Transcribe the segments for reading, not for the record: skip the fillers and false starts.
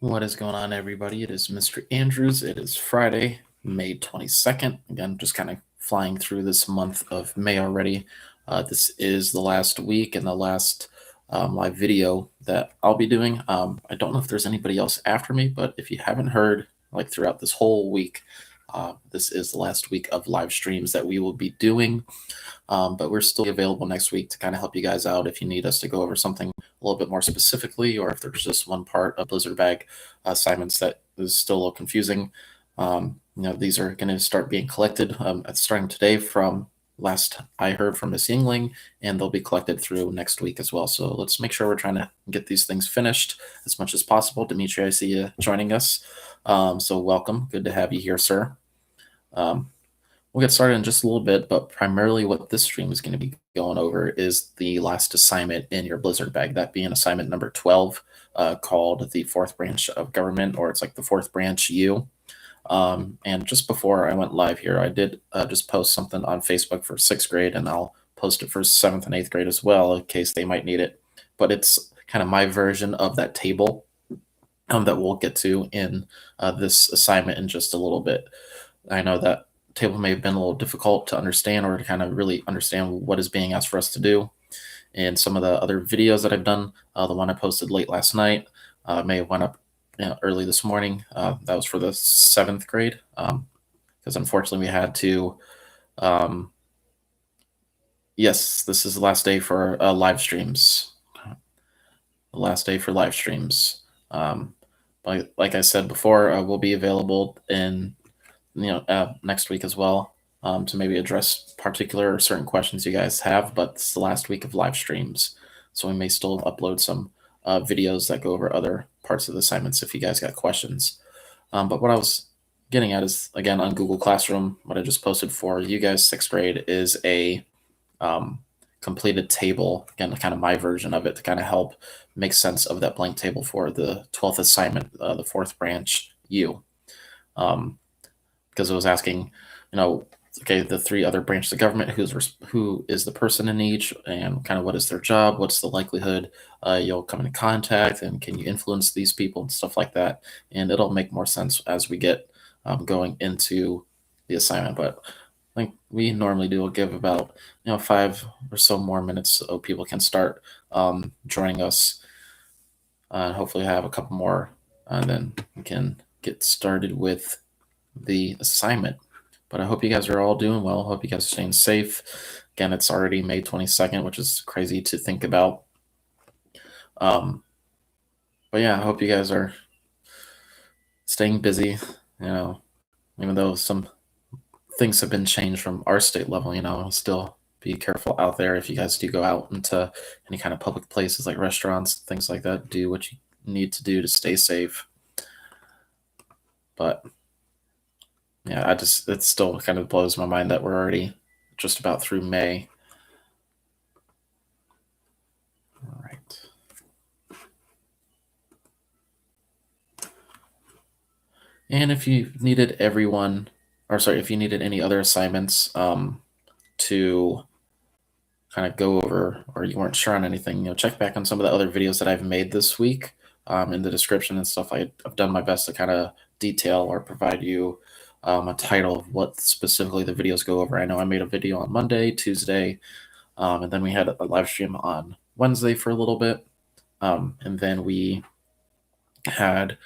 What is going on, everybody? It is Mr. Andrews. It is Friday, May 22nd. Again, just kind of flying through this month of May already. This is the last week and the last live video that I'll be doing. I don't know if there's anybody else after me, but if you haven't heard, like throughout this whole week, this is the last week of live streams that we will be doing. But we're still available next week to kind of help you guys out if you need us to go over something a little bit more specifically, or if there's just one part of Blizzard Bag assignments that is still a little confusing. These are going to start being collected starting today from last I heard from Miss Yingling, and they'll be collected through next week as well. So let's make sure we're trying to get these things finished as much as possible. Dimitri, I see you joining us. So welcome. Good to have you here, sir. We'll get started in just a little bit, but primarily what this stream is going to be going over is the last assignment in your Blizzard Bag, that being assignment number 12, called the Fourth Branch of Government, or it's like the Fourth Branch U. And just before I went live here, I did just post something on Facebook for 6th grade, and I'll post it for 7th and 8th grade as well in case they might need it. But it's kind of my version of that table that we'll get to in this assignment in just a little bit. I know that table may have been a little difficult to understand or to kind of really understand what is being asked for us to do. And some of the other videos that I've done, the one I posted late last night may have went up early this morning. That was for the 7th grade because unfortunately we had to. Yes, this is the last day for live streams. The last day for live streams. Like I said before, we'll be available in next week as well to maybe address particular or certain questions you guys have, but it's the last week of live streams, so we may still upload some videos that go over other parts of the assignments if you guys got questions. But what I was getting at is, again, on Google Classroom, what I just posted for you guys 6th grade is a completed table, again, kind of my version of it to kind of help make sense of that blank table for the 12th assignment, the Fourth Branch U. Because it was asking, okay, the 3 other branches of government, who is the person in each, and kind of what is their job, what's the likelihood you'll come into contact, and can you influence these people and stuff like that. And it'll make more sense as we get going into the assignment. But I think we normally do give about 5 or so more minutes so people can start joining us, and hopefully have a couple more, and then we can get started with the assignment. But I hope you guys are all doing well. Hope you guys are staying safe. Again, it's already May 22nd, which is crazy to think about. But yeah, I hope you guys are staying busy, even though some things have been changed from our state level, still be careful out there. If you guys do go out into any kind of public places like restaurants, things like that, do what you need to do to stay safe. But yeah, it still kind of blows my mind that we're already just about through May. All right. And if you needed if you needed any other assignments to kind of go over, or you weren't sure on anything, check back on some of the other videos that I've made this week in the description and stuff. I've done my best to kind of detail or provide you a title of what specifically the videos go over. I know I made a video on Monday, Tuesday, and then we had a live stream on Wednesday for a little bit. And then we had,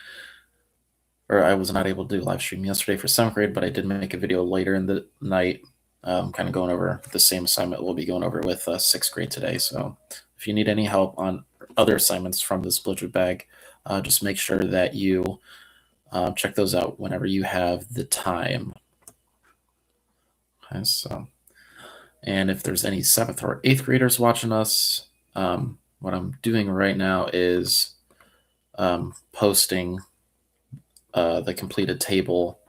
or I was not able to do a live stream yesterday for 7th grade, but I did make a video later in the night, kind of going over the same assignment we'll be going over with 6th grade today. So if you need any help on other assignments from this Blizzard Bag, just make sure that you check those out whenever you have the time. Okay, so, and if there's any 7th or 8th graders watching us, what I'm doing right now is posting the completed table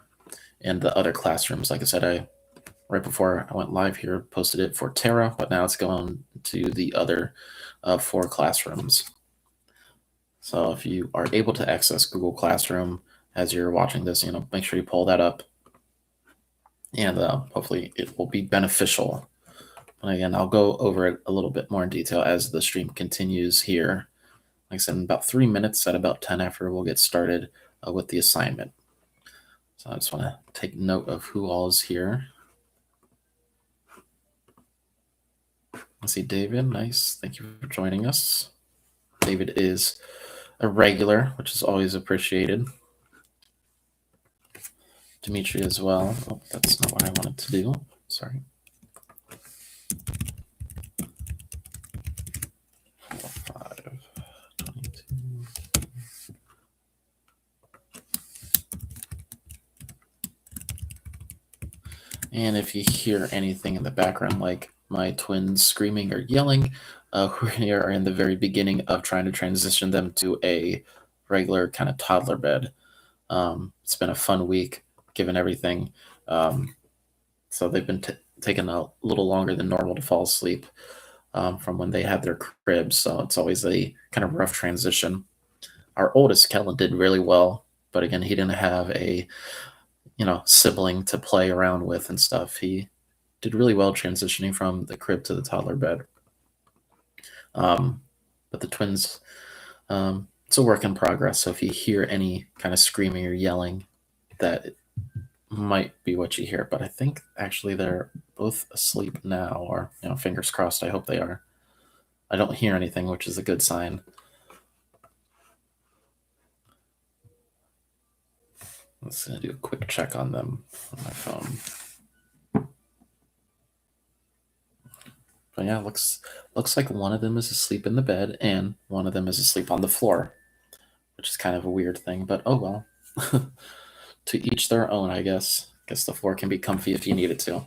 in the other classrooms. Like I said, right before I went live here, posted it for Terra, but now it's going to the other 4 classrooms. So if you are able to access Google Classroom as you're watching this, make sure you pull that up, and hopefully it will be beneficial. And again, I'll go over it a little bit more in detail as the stream continues here. like I said, in about 3 minutes at about 10 after, we'll get started with the assignment. So I just want to take note of who all is here. I see David. Nice. Thank you for joining us. David is a regular, which is always appreciated. Dimitri as well. Oh, that's not what I wanted to do. Sorry. 5, 22. And if you hear anything in the background, like my twins screaming or yelling, we are in the very beginning of trying to transition them to a regular kind of toddler bed. It's been a fun week, given everything. So they've been taking a little longer than normal to fall asleep from when they had their cribs. So it's always a kind of rough transition. Our oldest, Kellen, did really well, but again, he didn't have a sibling to play around with and stuff. He did really well transitioning from the crib to the toddler bed. But the twins, it's a work in progress. So if you hear any kind of screaming or yelling, that might be what you hear. But I think actually they're both asleep now, or fingers crossed. I hope they are. I don't hear anything, which is a good sign. Let's do a quick check on them on my phone. But yeah, looks like one of them is asleep in the bed and one of them is asleep on the floor, which is kind of a weird thing, but oh well. To each their own, I guess. Guess the floor can be comfy if you need it to.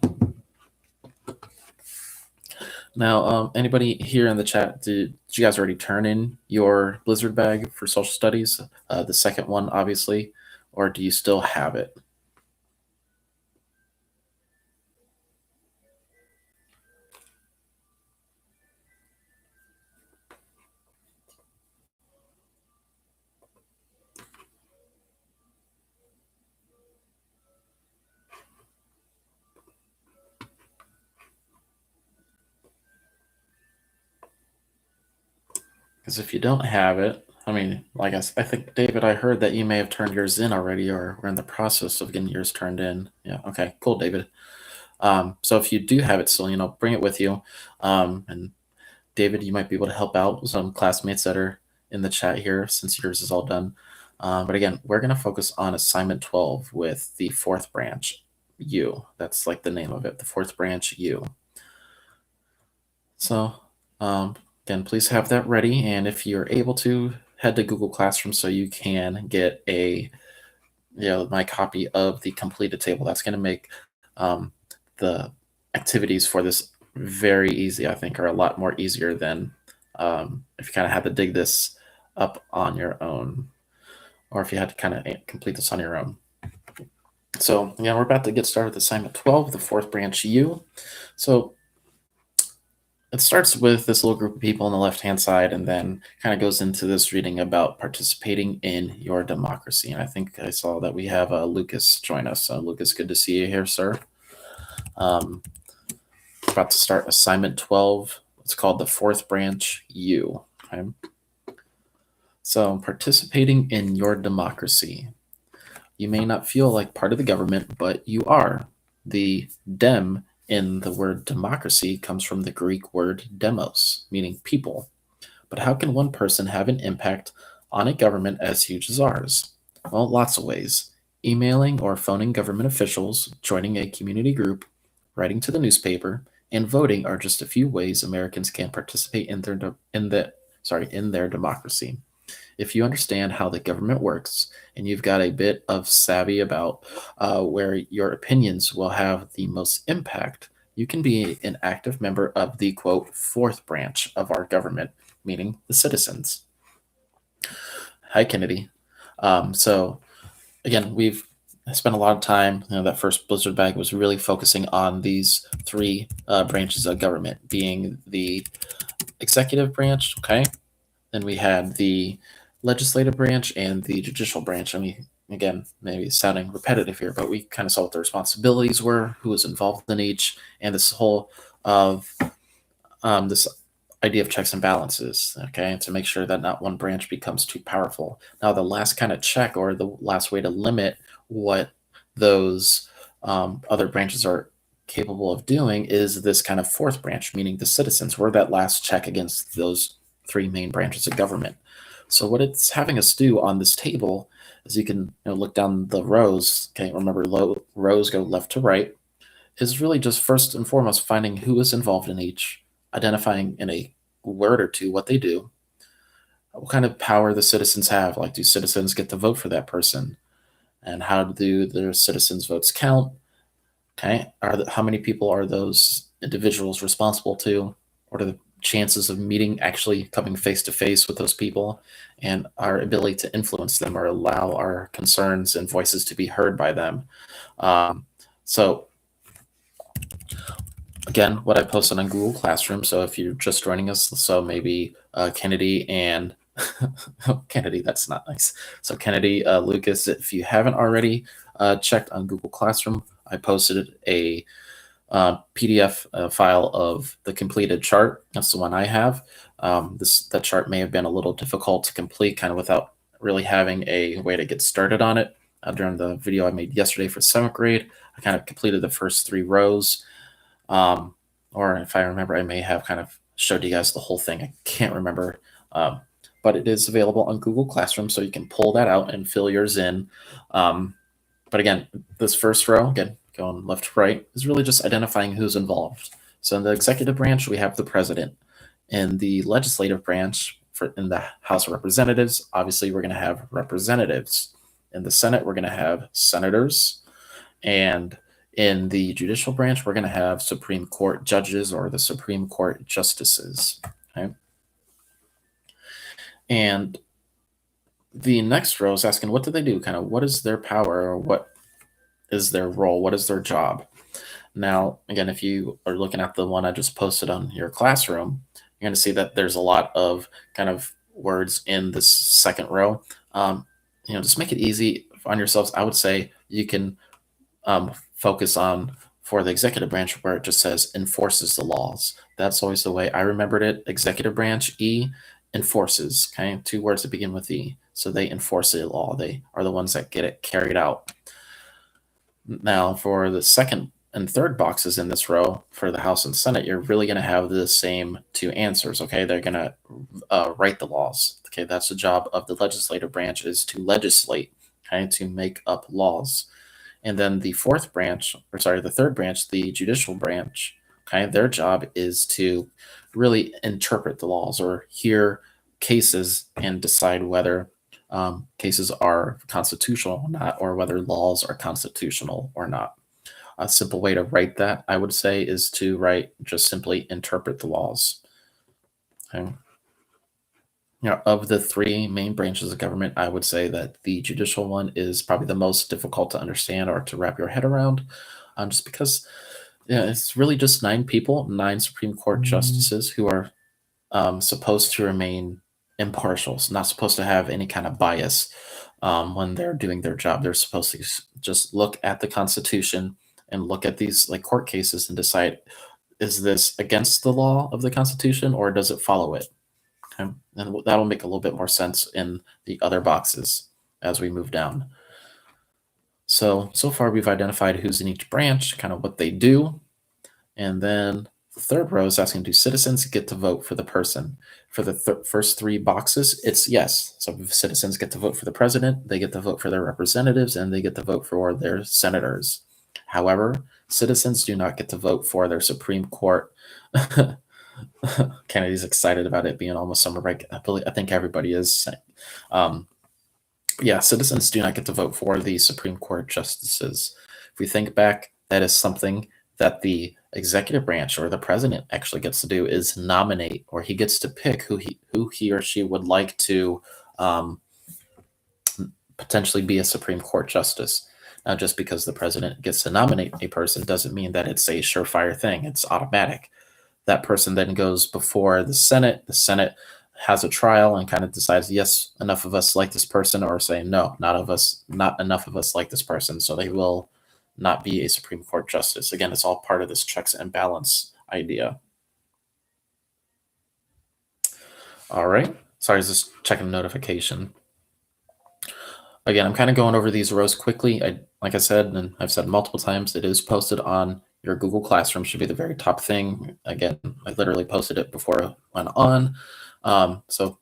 Now, anybody here in the chat, did you guys already turn in your Blizzard bag for social studies? The second one, obviously, or do you still have it? Because if you don't have it, I mean, I think, David, I heard that you may have turned yours in already, or we're in the process of getting yours turned in. Yeah, okay, cool, David. So if you do have it still, bring it with you. And David, you might be able to help out some classmates that are in the chat here since yours is all done. But again, we're going to focus on assignment 12 with the fourth branch, U. That's like the name of it, the fourth branch, U. So again, please have that ready. And if you're able to, head to Google Classroom so you can get my copy of the completed table. That's going to make the activities for this very easy, I think, are a lot more easier than if you kind of had to dig this up on your own, or if you had to kind of complete this on your own. So we're about to get started with assignment 12, the fourth branch U. So it starts with this little group of people on the left-hand side and then kind of goes into this reading about participating in your democracy. And I think I saw that we have Lucas join us. Lucas, good to see you here, sir. About to start assignment 12. It's called the fourth branch U. Okay? So participating in your democracy. You may not feel like part of the government, but you are. The dem in the word democracy comes from the Greek word demos, meaning people. But how can one person have an impact on a government as huge as ours? Well, lots of ways. Emailing or phoning government officials, joining a community group, writing to the newspaper, and voting are just a few ways Americans can participate in their democracy. If you understand how the government works and you've got a bit of savvy about where your opinions will have the most impact, you can be an active member of the, quote, fourth branch of our government, meaning the citizens. Hi, Kennedy. So again, we've spent a lot of time, that first Blizzard bag was really focusing on these three branches of government, being the executive branch, okay? Then we had the legislative branch and the judicial branch. I mean, again, maybe sounding repetitive here, but we kind of saw what the responsibilities were, who was involved in each, and this whole of this idea of checks and balances, okay, to make sure that not one branch becomes too powerful. Now, the last kind of check or the last way to limit what those other branches are capable of doing is this kind of fourth branch, meaning the citizens. We're that last check against those three main branches of government. So, what it's having us do on this table is you can look down the rows. Okay, remember, rows go left to right is really just first and foremost finding who is involved in each, identifying in a word or two what they do, what kind of power the citizens have. Like, do citizens get to vote for that person? And how do their citizens' votes count? Okay, how many people are those individuals responsible to? What are the chances of meeting actually coming face to face with those people, and our ability to influence them or allow our concerns and voices to be heard by them? So again, what I posted on Google Classroom. So if you're just joining us, so maybe Kennedy and Kennedy, that's not nice. So Kennedy, Lucas, if you haven't already checked on Google Classroom, I posted a PDF file of the completed chart. That's the one I have. That chart may have been a little difficult to complete, kind of without really having a way to get started on it. During the video I made yesterday for 7th grade, I kind of completed the first 3 rows. Or if I remember, I may have kind of showed you guys the whole thing. I can't remember. But it is available on Google Classroom, so you can pull that out and fill yours in. But again, this first row, again, going left to right, is really just identifying who's involved. So in the executive branch, we have the president. In the legislative branch, in the House of Representatives, obviously we're going to have representatives. In the Senate, we're going to have senators. And in the judicial branch, we're going to have Supreme Court judges or the Supreme Court justices. Okay? And the next row is asking, what do they do? Kind of what is their power, or what is their role? What is their job? Now, again, if you are looking at the one I just posted on your classroom, you're going to see that there's a lot of kind of words in this second row. Just make it easy on yourselves. I would say you can focus on, for the executive branch, where it just says enforces the laws. That's always the way I remembered it. Executive branch, E, enforces. Okay, 2 words that begin with E. So they enforce the law. They are the ones that get it carried out. Now, for the second and third boxes in this row, for the House and Senate, you're really going to have the same 2 answers. Okay, they're going to write the laws. Okay, that's the job of the legislative branch, is to legislate. Okay, to make up laws. And then the third branch, the judicial branch, okay, their job is to really interpret the laws or hear cases and decide whether cases are constitutional or not, or whether laws are constitutional or not. A simple way to write that, I would say, is to write just simply interpret the laws. Okay. Of the 3 main branches of government, I would say that the judicial one is probably the most difficult to understand or to wrap your head around, just because it's really just 9 people, 9 Supreme Court justices who are supposed to remain impartial, so not supposed to have any kind of bias when they're doing their job. They're supposed to just look at the Constitution and look at these like court cases and decide, is this against the law of the Constitution or does it follow it? Okay. And that'll make a little bit more sense in the other boxes as we move down. So far we've identified who's in each branch, kind of what they do. And then the third row is asking, do citizens get to vote for the person? For the first 3 boxes, it's yes. So if citizens get to vote for the president, they get to vote for their representatives, and they get to vote for their senators. However, citizens do not get to vote for their Supreme Court. Kennedy's excited about it being almost summer break. I think everybody is. Citizens do not get to vote for the Supreme Court justices. If we think back, that is something that the executive branch or the president actually gets to do, is nominate, or he gets to pick who he or she would like to potentially be a Supreme Court justice. Now, just because the president gets to nominate a person doesn't mean that it's a surefire thing. It's automatic. That person then goes before the Senate. The Senate has a trial and kind of decides, yes, enough of us like this person, or say, no, not enough of us like this person. So they will not be a Supreme Court justice. Again, it's all part of this checks and balance idea. All right. Sorry, I was just checking notification. Again, I'm kind of going over these rows quickly. Like I said, and I've said multiple times, it is posted on your Google Classroom. Should be the very top thing. Again, I literally posted it before I went on. So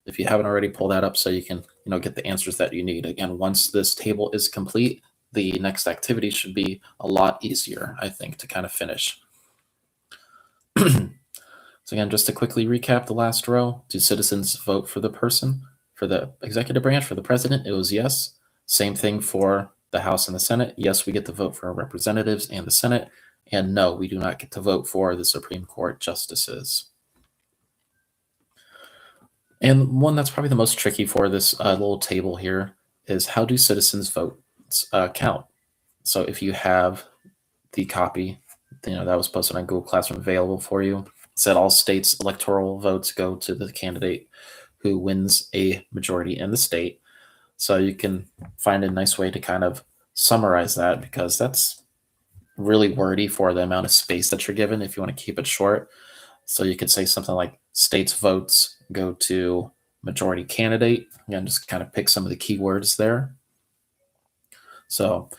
if you haven't already, pull that up so you can get the answers that you need. Again, once this table is complete, the next activity should be a lot easier, I think, to kind of finish. So again, just to quickly recap the last row, do citizens vote for the person? For the executive branch, for the president, it was yes. Same thing for the House and the Senate. Yes, we get to vote for our representatives and the Senate. And no, we do not get to vote for the Supreme Court justices. And one that's probably the most tricky for this little table here is how do citizens votes count? So if you have the copy, that was posted on Google Classroom available for you, said all states' electoral votes go to the candidate who wins a majority in the state. So you can find a nice way to kind of summarize that, because that's really wordy for the amount of space that you're given if you want to keep it short. So you could say something like states' votes go to majority candidate. Again, just kind of pick some of the keywords there. So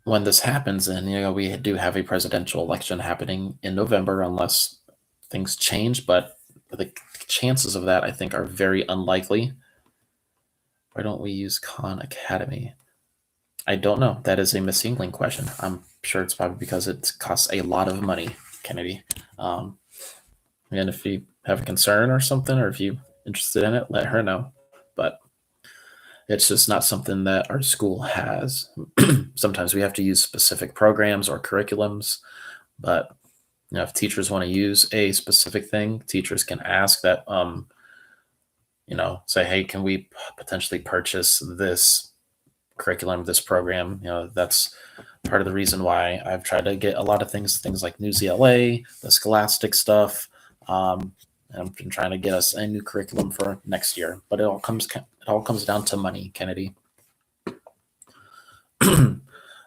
when this happens, and we do have a presidential election happening in November, unless things change, but the chances of that, I think, are very unlikely. Why don't we use Khan Academy? I don't know. That is a Miss England question. I'm sure it's probably because it costs a lot of money, Kennedy. And if you have a concern or something, or if you're interested in it, let her know. But it's just not something that our school has. Sometimes we have to use specific programs or curriculums, but if teachers want to use a specific thing, teachers can ask that, say, hey, can we potentially purchase this curriculum, this program? That's part of the reason why I've tried to get a lot of things like News ELA, the Scholastic stuff. I've been trying to get us a new curriculum for next year, but it all comes down to money, Kennedy.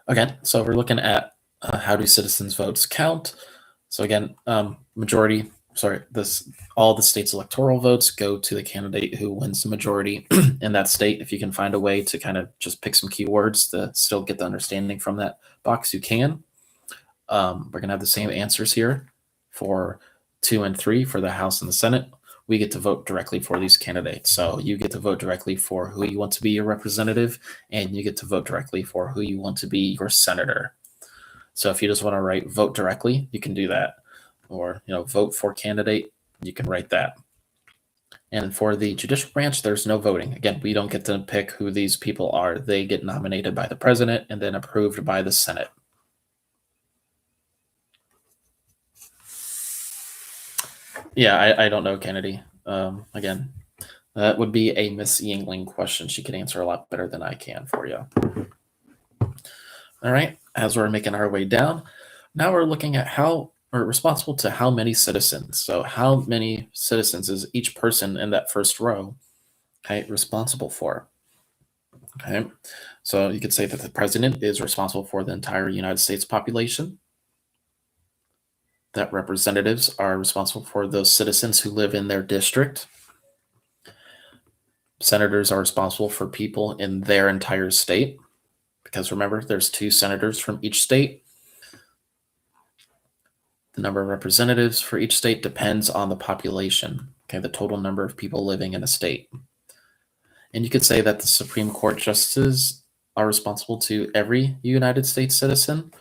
Again, so we're looking at how do citizens' votes count. So again, all the state's electoral votes go to the candidate who wins the majority in that state. If you can find a way to kind of just pick some keywords to still get the understanding from that box, you can. We're going to have the same answers here for 2 and 3 for the House and the Senate. We get to vote directly for these candidates. So you get to vote directly for who you want to be your representative, and you get to vote directly for who you want to be your senator. So if you just want to write vote directly, you can do that. Or, vote for candidate, you can write that. And for the judicial branch, there's no voting. Again, we don't get to pick who these people are. They get nominated by the president and then approved by the Senate. Yeah, I don't know, Kennedy. Again, that would be a Miss Yingling question. She can answer a lot better than I can for you. All right, as we're making our way down, now we're looking at how we're responsible to how many citizens. So how many citizens is each person in that first row responsible for? Okay, so you could say that the president is responsible for the entire United States population, that representatives are responsible for those citizens who live in their district. Senators are responsible for people in their entire state, because remember, there's 2 senators from each state. The number of representatives for each state depends on the population, the total number of people living in a state. And you could say that the Supreme Court justices are responsible to every United States citizen.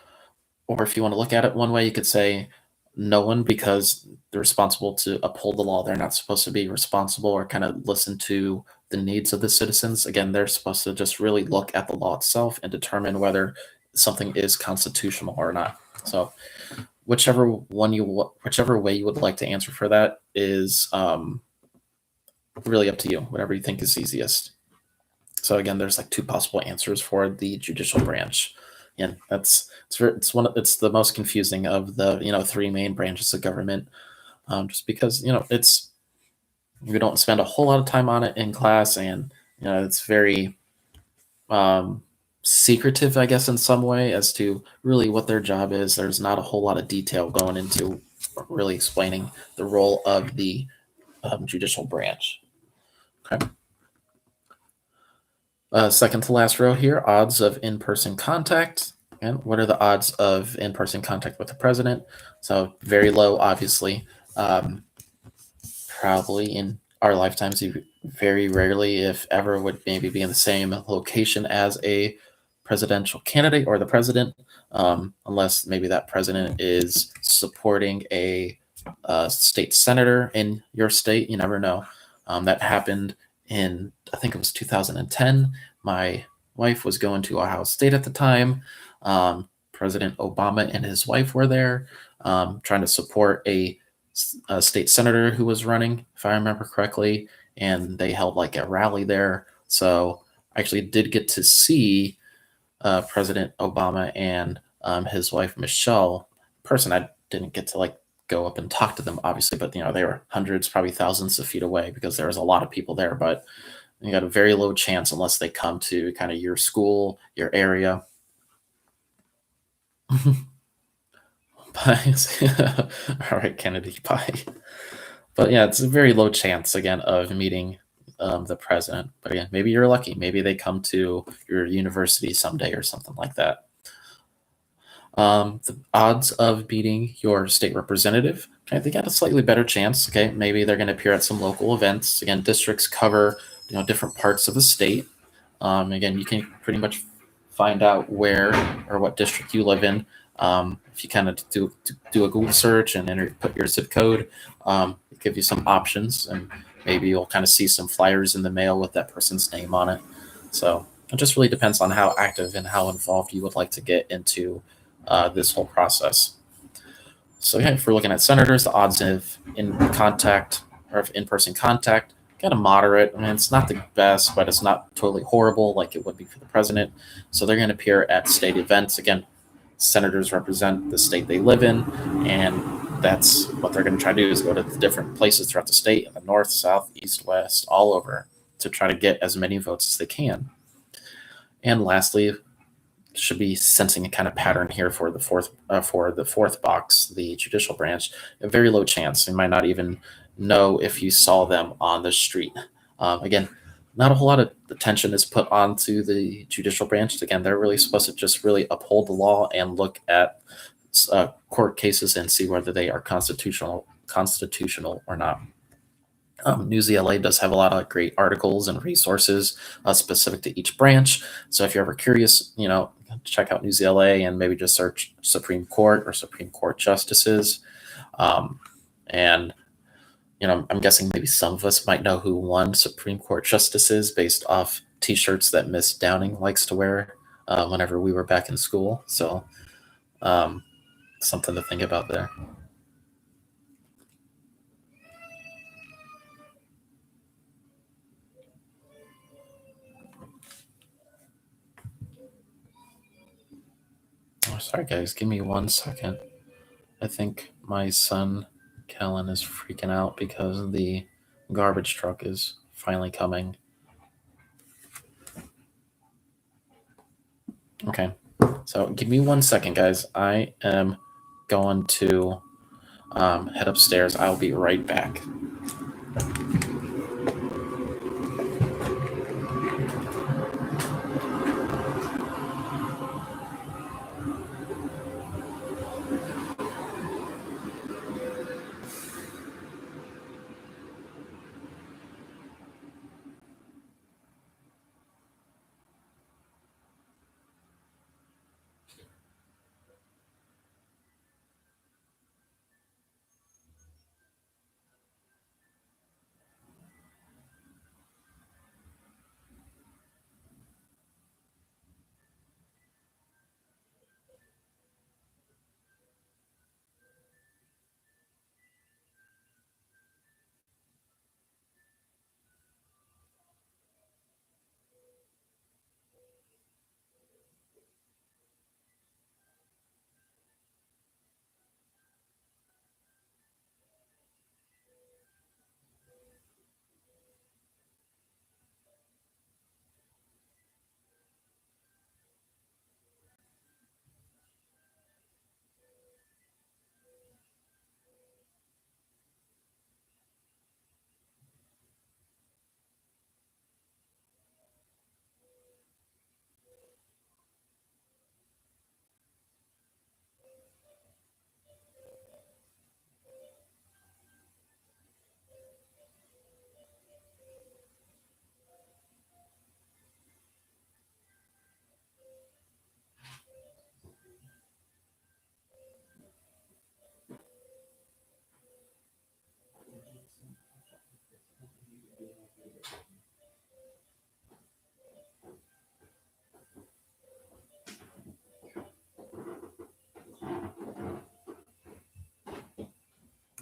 Or if you want to look at it one way, you could say no one, because they're responsible to uphold the law. They're not supposed to be responsible or kind of listen to the needs of the citizens. Again, they're supposed to just really look at the law itself and determine whether something is constitutional or not. So whichever way you would like to answer for that is really up to you, whatever you think is easiest. So again, there's like 2 possible answers for the judicial branch. And it's the most confusing of the 3 main branches of government, just because we don't spend a whole lot of time on it in class, and it's very secretive, I guess, in some way as to really what their job is. There's not a whole lot of detail going into really explaining the role of the judicial branch. Okay. Second to last row here, odds of in-person contact. And what are the odds of in-person contact with the president? So very low, obviously. Um, Probably in our lifetimes, you very rarely, if ever, would maybe be in the same location as a presidential candidate or the president, unless maybe that president is supporting a state senator in your state. You never know. That happened in, I think it was 2010. My wife was going to Ohio State at the time. President Obama and his wife were there, trying to support a state senator who was running, if I remember correctly, and they held like a rally there. So I actually did get to see President Obama and his wife Michelle in person. I didn't get to like go up and talk to them, obviously, but they were hundreds, probably thousands of feet away because there was a lot of people there. But you got a very low chance unless they come to kind of your school, your area. Bye. All right, Kennedy. Bye. But yeah, it's a very low chance again of meeting the president. But again, maybe you're lucky. Maybe they come to your university someday or something like that. The odds of beating your state representative, okay, they got a slightly better chance. Okay, maybe they're going to appear at some local events. Again, districts cover different parts of the state. Again, you can pretty much find out where or what district you live in. If you kind of do a Google search and put your zip code, it give you some options, and maybe you'll kind of see some flyers in the mail with that person's name on it. So it just really depends on how active and how involved you would like to get into this whole process. So yeah, if we're looking at senators, the odds of in contact or of in-person contact, kind of moderate. I mean, it's not the best, but it's not totally horrible like it would be for the president. So they're going to appear at state events. Again, senators represent the state they live in, and that's what they're going to try to do is go to the different places throughout the state, in the north, south, east, west, all over, to try to get as many votes as they can. And lastly, should be sensing a kind of pattern here for the fourth box, the judicial branch. A very low chance. You might not even know if you saw them on the street. Again, not a whole lot of attention is put onto the judicial branch. Again, they're really supposed to just really uphold the law and look at court cases and see whether they are constitutional or not. News ELA does have a lot of great articles and resources specific to each branch. So if you're ever curious, check out News ELA and maybe just search Supreme Court or Supreme Court justices. And I'm guessing maybe some of us might know who won Supreme Court justices based off T-shirts that Miss Downing likes to wear whenever we were back in school. So something to think about there. Oh, sorry, guys. Give me 1 second. I think my son, Kellen, is freaking out because the garbage truck is finally coming. Okay. So give me 1 second, guys. I am going to head upstairs. I'll be right back.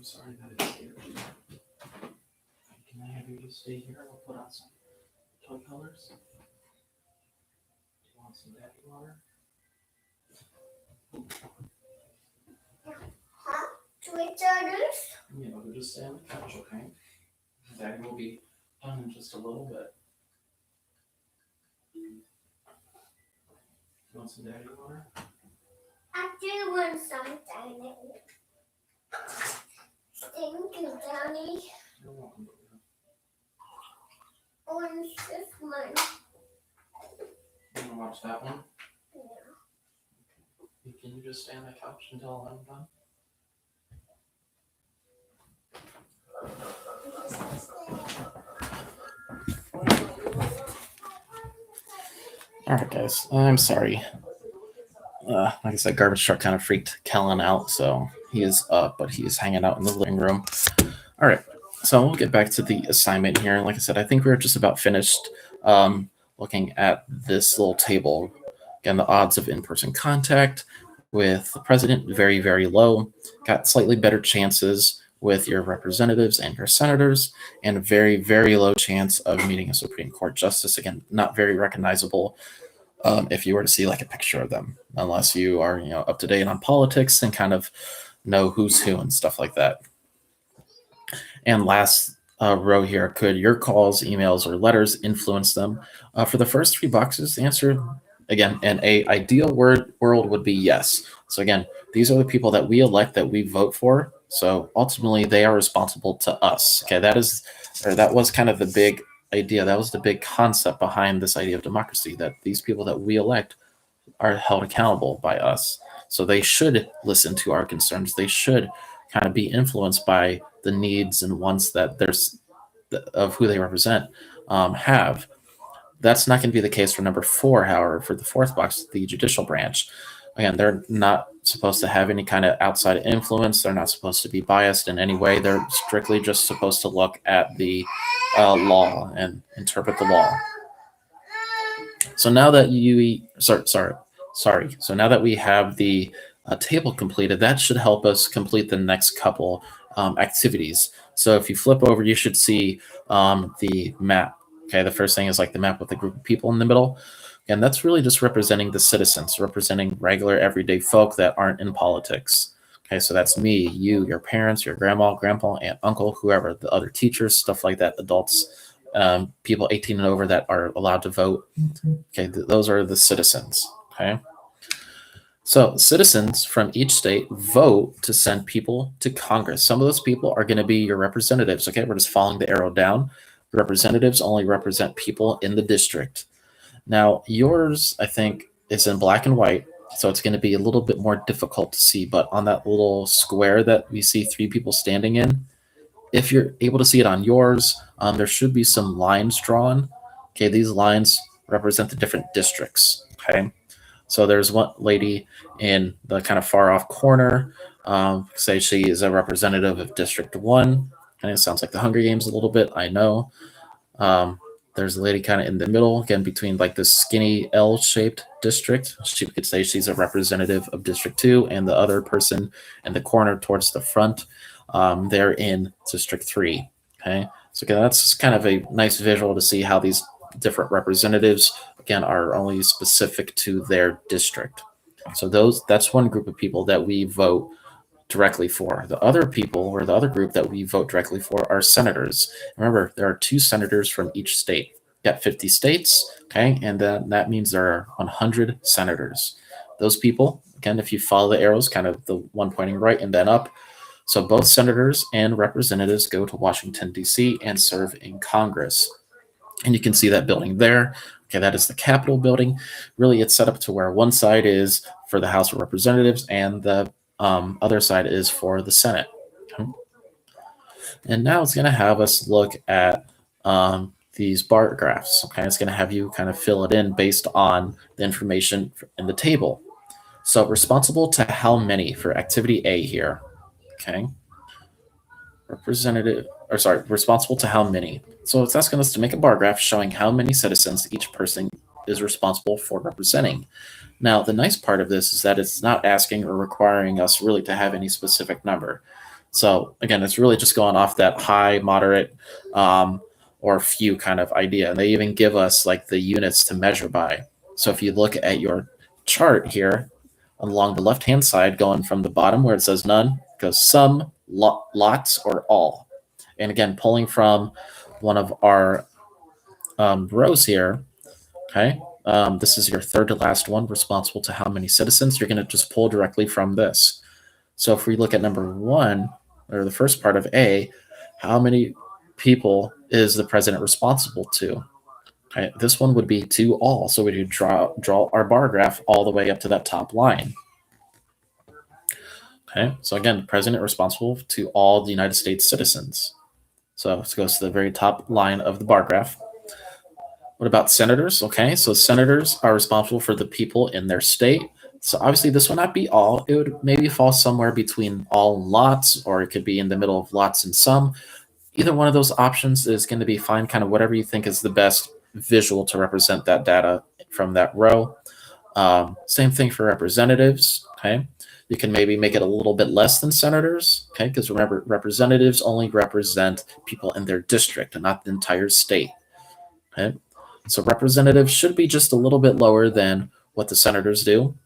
sorry that it's here. Can I have you just stay here? We'll put on some toy colors. Do you want some daddy water? Yeah, we'll just stay on the couch, okay? Daddy will be done in just a little bit. You want some daddy water? I do want some daddy. Thank you, Daddy. You're welcome. What's this one? You want to watch that one? Yeah. Can you just stay on the couch until I'm done? Alright guys, I'm sorry. Like I said, garbage truck kind of freaked Kellen out, so he is up, but he is hanging out in the living room. Alright, so we'll get back to the assignment here. Like I said, I think we're just about finished looking at this little table. Again, the odds of in-person contact with the president, very, very low. Got slightly better chances with your representatives and your senators, and a very, very low chance of meeting a Supreme Court justice. Again, not very recognizable if you were to see like a picture of them, unless you are, up to date on politics and kind of know who's who and stuff like that. And last row here, could your calls, emails, or letters influence them? For the first three boxes, the answer, again, in a ideal world would be yes. So again, these are the people that we elect, that we vote for. So ultimately, they are responsible to us. Okay, that was kind of the big idea. That was the big concept behind this idea of democracy, that these people that we elect are held accountable by us. So they should listen to our concerns. They should kind of be influenced by the needs and wants that of who they represent have. That's not going to be the case for number 4, however. For the fourth box, the judicial branch, again, they're not supposed to have any kind of outside influence. They're not supposed to be biased in any way. They're strictly just supposed to look at the law and interpret the law. So now that So now that we have the table completed, that should help us complete the next couple activities. So if you flip over, you should see the map. Okay, the first thing is like the map with the group of people in the middle. And that's really just representing the citizens, representing regular everyday folk that aren't in politics. Okay, so that's me, you, your parents, your grandma, grandpa, aunt, uncle, whoever, the other teachers, stuff like that, adults, people 18 and over that are allowed to vote. Okay, those are the citizens. Okay. So citizens from each state vote to send people to Congress. Some of those people are going to be your representatives. Okay, we're just following the arrow down. Representatives only represent people in the district. Now, yours, I think, is in black and white, so it's going to be a little bit more difficult to see. But on that little square that we see 3 people standing in, if you're able to see it on yours, there should be some lines drawn. Okay, these lines represent the different districts. Okay. So there's one lady in the kind of far off corner, say she is a representative of District 1. And it sounds like the Hunger Games a little bit, I know. There's a lady kind of in the middle, again, between like this skinny L-shaped district. She could say she's a representative of District 2, and the other person in the corner towards the front, they're in District 3. Okay, so again, that's kind of a nice visual to see how these different representatives, again, are only specific to their district. So that's one group of people that we vote directly for. The other people, or the other group that we vote directly for, are senators. Remember, there are 2 senators from each state. You got 50 states, okay, and then that means there are 100 senators. Those people, again, if you follow the arrows, kind of the one pointing right and then up, so both senators and representatives go to Washington, D.C. and serve in Congress. And you can see that building there. Okay, that is the Capitol building. Really, it's set up to where one side is for the House of Representatives and the other side is for the Senate. Okay. And now it's going to have us look at these bar graphs. Okay, it's going to have you kind of fill it in based on the information in the table. So responsible to how many for activity A here. Okay. Responsible to how many. So it's asking us to make a bar graph showing how many citizens each person is responsible for representing. Now, the nice part of this is that it's not asking or requiring us really to have any specific number. So again, it's really just going off that high, moderate, um, or few kind of idea. And they even give us like the units to measure by. So if you look at your chart here along the left hand side, going from the bottom where it says none, goes some, lots, or all. And again, pulling from one of our rows here, okay, this is your third to last one, responsible to how many citizens. You're going to just pull directly from this. So if we look at number one, or the first part of A, how many people is the president responsible to? Okay, this one would be to all. So we would draw our bar graph all the way up to that top line. Okay, so again, the president responsible to all the United States citizens. So it goes to the very top line of the bar graph. What about senators? Okay, so senators are responsible for the people in their state. So obviously, this would not be all. It would maybe fall somewhere between all and lots, or it could be in the middle of lots and some. Either one of those options is going to be fine, kind of whatever you think is the best visual to represent that data from that row. Same thing for representatives. Okay, you can maybe make it a little bit less than senators. Okay, because remember, representatives only represent people in their district and not the entire state. Okay, so representatives should be just a little bit lower than what the senators do.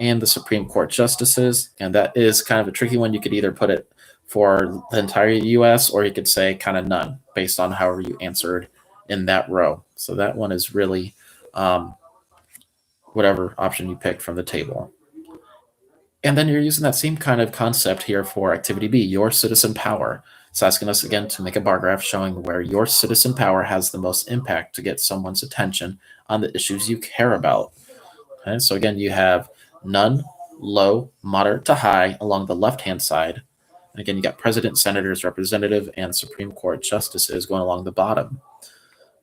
And the Supreme Court justices, and that is kind of a tricky one. You could either put it for the entire US or you could say kind of none based on however you answered in that row. So that one is really whatever option you pick from the table. And then you're using that same kind of concept here for activity B, your citizen power. It's asking us again to make a bar graph showing where your citizen power has the most impact to get someone's attention on the issues you care about. Okay, so again, you have none, low, moderate to high along the left-hand side. And again, you got president, senators, representative, and Supreme Court justices going along the bottom.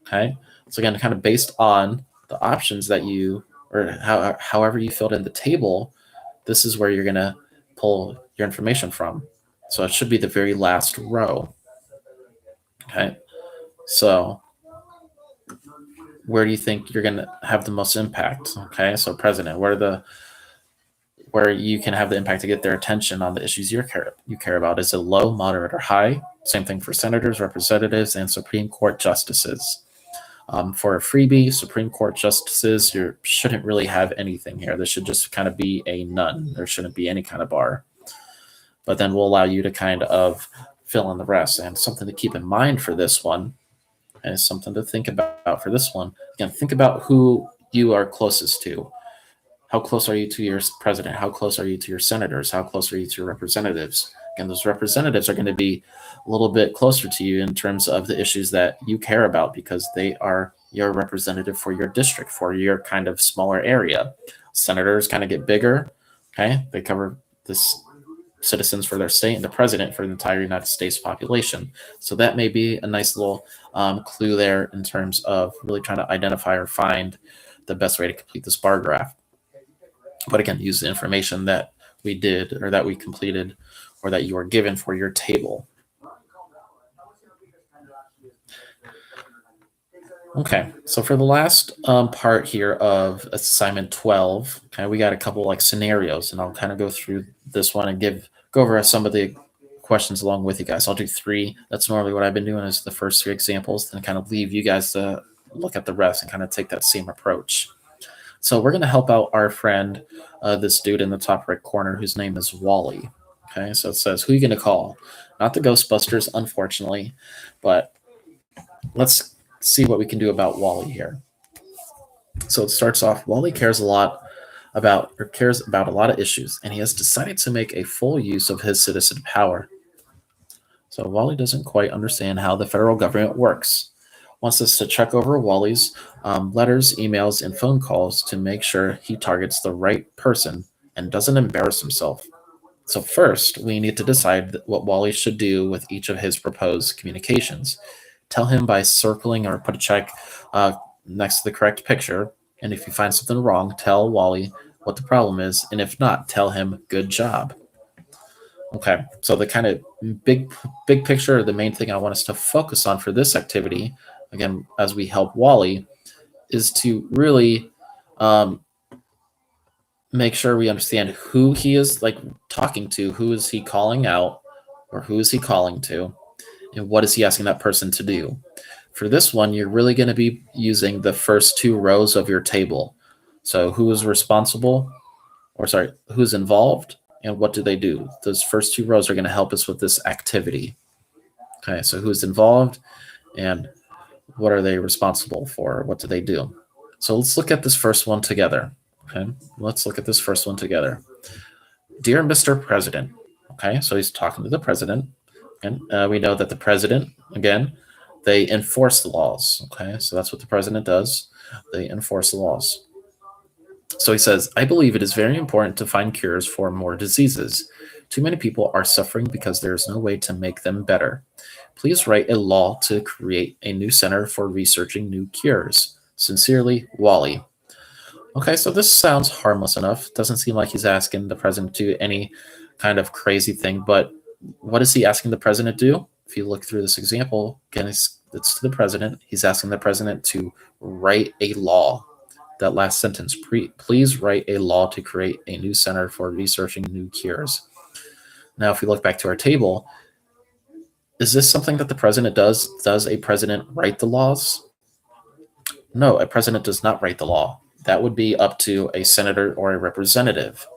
Okay, so again, kind of based on the options that you, or however you filled in the table, this is where you're going to pull your information from. So it should be the very last row. Okay, so where do you think you're going to have the most impact? Okay, so president, where you can have the impact to get their attention on the issues you care about. Is it low, moderate, or high? Same thing for senators, representatives, and Supreme Court justices. For a freebie, Supreme Court justices, you shouldn't really have anything here. This should just kind of be a none. There shouldn't be any kind of bar. But then we'll allow you to kind of fill in the rest. And something to keep in mind for this one, and something to think about for this one. Again, think about who you are closest to. How close are you to your president? How close are you to your senators? How close are you to your representatives? Again, those representatives are going to be a little bit closer to you in terms of the issues that you care about because they are your representative for your district, for your kind of smaller area. Senators kind of get bigger. Okay, they cover this citizens for their state and the president for the entire United States population. So that may be a nice little clue there in terms of really trying to identify or find the best way to complete this bar graph. But again, use the information that we did or that we completed or that you were given for your table. Okay, so for the last part here of assignment 12, okay, we got a couple like scenarios, and I'll kind of go through this one and go over some of the questions along with you guys. I'll do three. That's normally what I've been doing is the first three examples, then kind of leave you guys to look at the rest and kind of take that same approach. So we're going to help out our friend, this dude in the top right corner whose name is Wally. Okay, so it says, who are you going to call? Not the Ghostbusters, unfortunately, but let's see what we can do about Wally here. So it starts off, Wally cares a lot about a lot of issues, and he has decided to make a full use of his citizen power. So Wally doesn't quite understand how the federal government works. Wants us to check over Wally's letters, emails, and phone calls to make sure he targets the right person and doesn't embarrass himself. So first, we need to decide what Wally should do with each of his proposed communications. Tell him by circling or put a check next to the correct picture. And if you find something wrong, tell Wally what the problem is. And if not, tell him good job. Okay, so the kind of big picture, the main thing I want us to focus on for this activity, again, as we help Wally, is to really make sure we understand who he is like talking to, who is he calling out, or who is he calling to, and what is he asking that person to do. For this one, you're really going to be using the first two rows of your table. So who is responsible, or sorry, who's involved, and what do they do? Those first two rows are going to help us with this activity. Okay, so who's involved and what are they responsible for? What do they do? So let's look at this first one together. Okay, let's look at this first one together. Dear Mr. President. Okay, so he's talking to the president. And we know that the president, again, they enforce the laws. Okay, so that's what the president does. They enforce the laws. So he says, I believe it is very important to find cures for more diseases. Too many people are suffering because there is no way to make them better. Please write a law to create a new center for researching new cures. Sincerely, Wally. Okay, so this sounds harmless enough. Doesn't seem like he's asking the president to do any kind of crazy thing, but what is he asking the president to do? If you look through this example, again, it's to the president. He's asking the president to write a law. That last sentence, please write a law to create a new center for researching new cures. Now, if we look back to our table, is this something that the president does? Does a president write the laws? No, a president does not write the law. That would be up to a senator or a representative.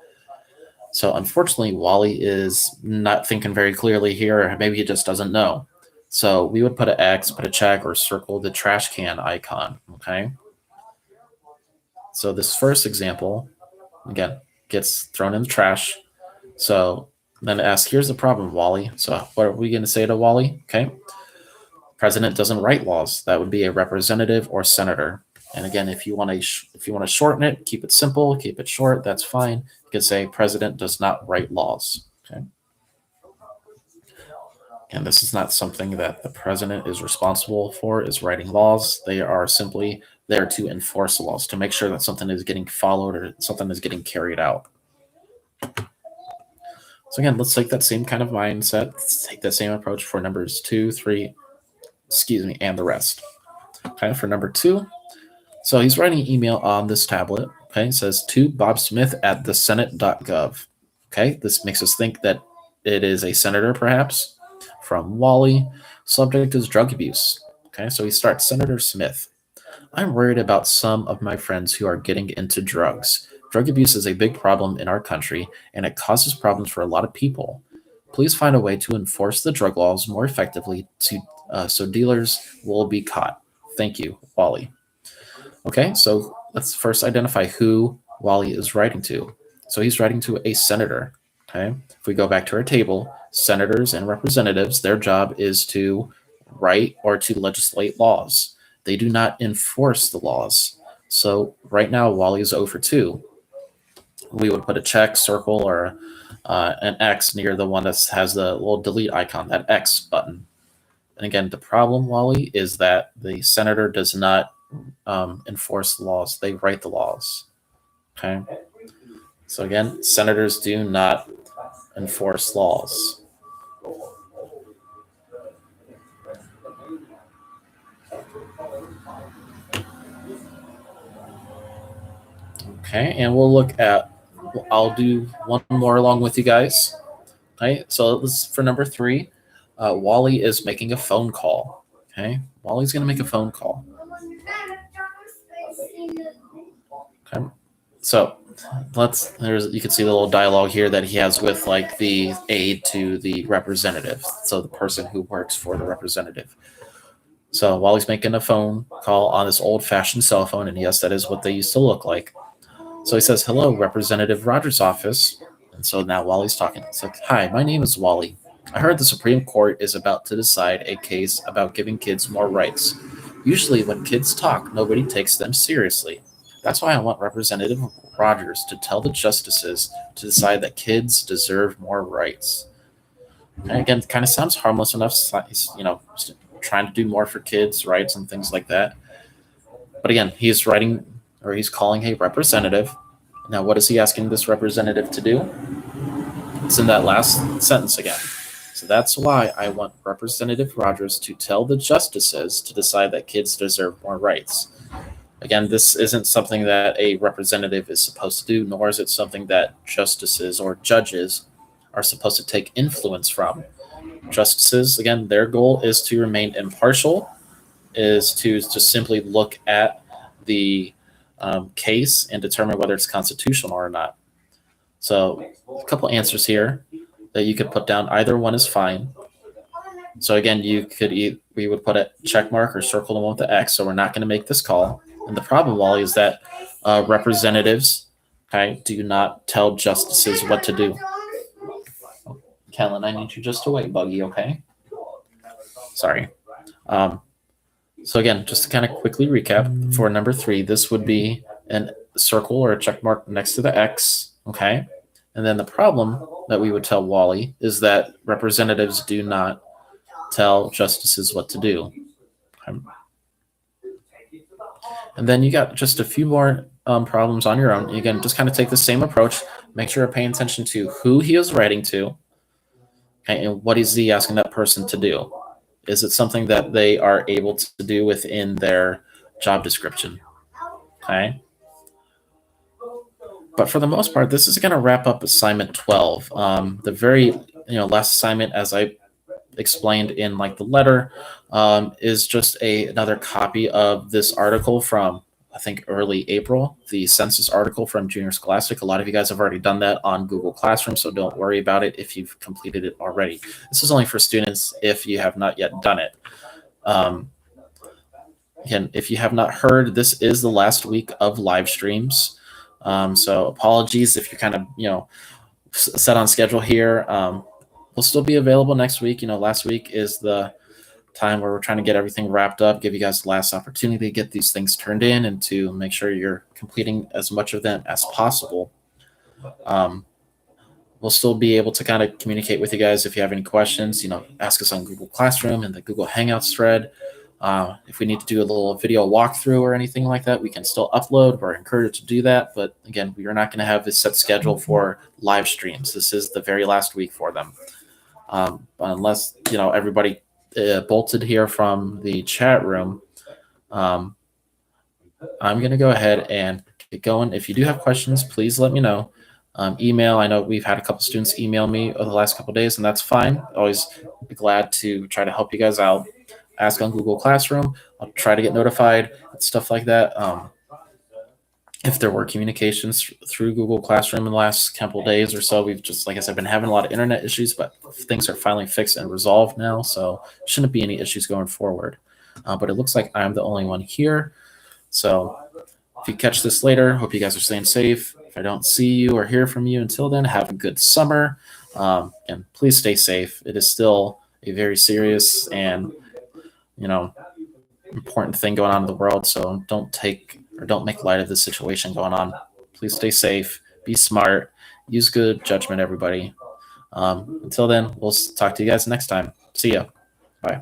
So unfortunately, Wally is not thinking very clearly here, or maybe he just doesn't know. So we would put an X, put a check, or circle the trash can icon, okay? So this first example, again, gets thrown in the trash. So then it asks, here's the problem, Wally. So what are we going to say to Wally? Okay. President doesn't write laws. That would be a representative or senator. And again, if you want to shorten it, keep it simple, keep it short, that's fine. You can say president does not write laws. Okay. And this is not something that the president is responsible for, is writing laws. They are simply there to enforce the laws, to make sure that something is getting followed or something is getting carried out. So again, let's take that same kind of mindset. Let's take that same approach for numbers 2, 3, and the rest. Okay, for number 2. So he's writing an email on this tablet. Okay, it says to Bob Smith at thesenate.gov. Okay, this makes us think that it is a senator, perhaps, from Wally. Subject is drug abuse. Okay, so he starts, Senator Smith. I'm worried about some of my friends who are getting into drugs. Drug abuse is a big problem in our country, and it causes problems for a lot of people. Please find a way to enforce the drug laws more effectively so dealers will be caught. Thank you, Wally. Okay, so let's first identify who Wally is writing to. So he's writing to a senator. Okay, if we go back to our table, senators and representatives, their job is to write or to legislate laws. They do not enforce the laws. So right now, Wally is 0 for 2. We would put a check, circle, or an X near the one that has the little delete icon, that X button. And again, the problem, Wally, is that the senator does not enforce the laws. They write the laws. Okay. So again, senators do not enforce laws. Okay, and we'll look at, I'll do one more along with you guys. Okay, so this is for number 3. Wally is making a phone call. Okay, Wally's going to make a phone call. Okay, so you can see the little dialogue here that he has with like the aide to the representative. So the person who works for the representative. So Wally's making a phone call on this old-fashioned cell phone, and yes, that is what they used to look like. So he says, hello, Representative Rogers' office. And so now Wally's talking. It's like, hi, my name is Wally. I heard the Supreme Court is about to decide a case about giving kids more rights. Usually when kids talk, nobody takes them seriously. That's why I want Representative Rogers to tell the justices to decide that kids deserve more rights. And again, it kind of sounds harmless enough. He's, trying to do more for kids' rights and things like that. But again, he's calling a representative. Now, what is he asking this representative to do? It's in that last sentence again. So that's why I want Representative Rogers to tell the justices to decide that kids deserve more rights. Again, this isn't something that a representative is supposed to do, nor is it something that justices or judges are supposed to take influence from. justices, again, their goal is to remain impartial, is to just simply look at the case and determine whether it's constitutional or not. So a couple answers here that you could put down. Either one is fine. So again, we would put a check mark or circle the one with the X. So we're not going to make this call. And the problem, Wally, is that representatives, okay, do not tell justices what to do. Kellen, I need you just to wait, Buggy, okay? Sorry. So again, just to kind of quickly recap, for number 3, this would be a circle or a check mark next to the X, okay? And then the problem that we would tell Wally is that representatives do not tell justices what to do. Okay? And then you got just a few more problems on your own. You can just kind of take the same approach. Make sure you're paying attention to who he is writing to, okay, and what is he asking that person to do. Is it something that they are able to do within their job description? Okay. But for the most part, this is going to wrap up assignment 12. The very last assignment, as I explained in like the letter, is just another copy of this article from I think early April, the census article from Junior Scholastic. A lot of you guys have already done that on Google Classroom, so don't worry about it if you've completed it already. This is only for students if you have not yet done it. Again, if you have not heard, this is the last week of live streams. So apologies if you're kind of, set on schedule here. We'll still be available next week. Last week is the time where we're trying to get everything wrapped up, give you guys the last opportunity to get these things turned in and to make sure you're completing as much of them as possible. We'll still be able to kind of communicate with you guys if you have any questions, ask us on Google Classroom and the Google Hangouts thread. If we need to do a little video walkthrough or anything like that, we can still upload. We're encouraged to do that. But again, we are not going to have this set schedule for live streams. This is the very last week for them. Unless, everybody bolted here from the chat room, I'm going to go ahead and get going. If you do have questions, please let me know. Email. I know we've had a couple students email me over the last couple of days, and that's fine. Always be glad to try to help you guys out. Ask on Google Classroom. I'll try to get notified and stuff like that. If there were communications through Google Classroom in the last couple of days or so, we've just, like I said, been having a lot of internet issues, but things are finally fixed and resolved now, so shouldn't be any issues going forward. But it looks like I'm the only one here. So if you catch this later, hope you guys are staying safe. If I don't see you or hear from you until then, have a good summer. And please stay safe. It is still a very serious and, important thing going on in the world. So don't make light of the situation going on. Please stay safe, be smart, use good judgment, everybody. Until then, we'll talk to you guys next time. See ya. Bye.